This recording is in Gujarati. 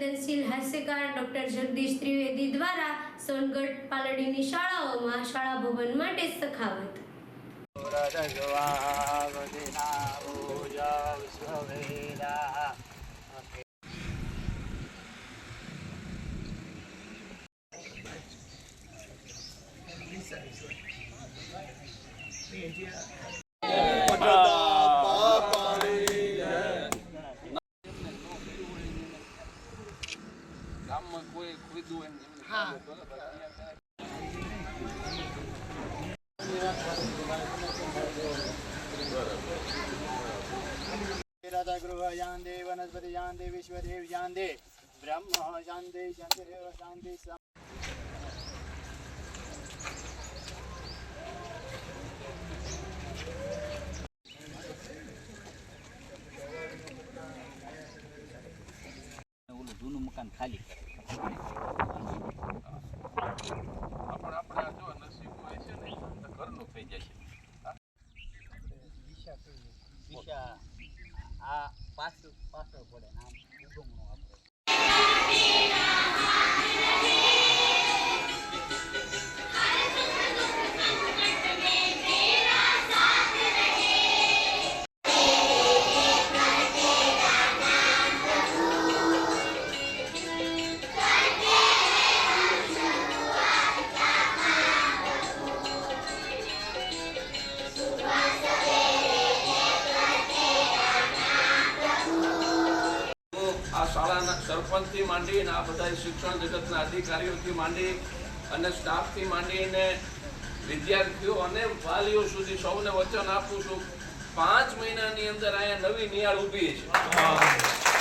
સંવેદનशील हास्यकार डॉक्टर जगदीश त्रिवेदी द्वारा सोनगढ़ पालड़ीनी शाळाओमां शाळा भवन माटे सखावत। गृह जानते वनस्पति जानते विश्वदेव जानते ब्रह्म जानते चंद्रदेव जानते जूનું મકાન ખાલી કરે આપણે જો નસીબ હોય છે ને તો ઘરનું થઈ જશે દિશા આ પાછળ પડે આમ ઉગમણું આપણે શાળાના સરપંચથી માંડીને આ બધા શિક્ષણ જગતના અધિકારીઓથી માંડી અને સ્ટાફથી માંડીને વિદ્યાર્થીઓ અને વાલીઓ સુધી સૌને વચન આપું છું 5 મહિનાની અંદર અહીંયા નવી નિયાળ ઊભી છે।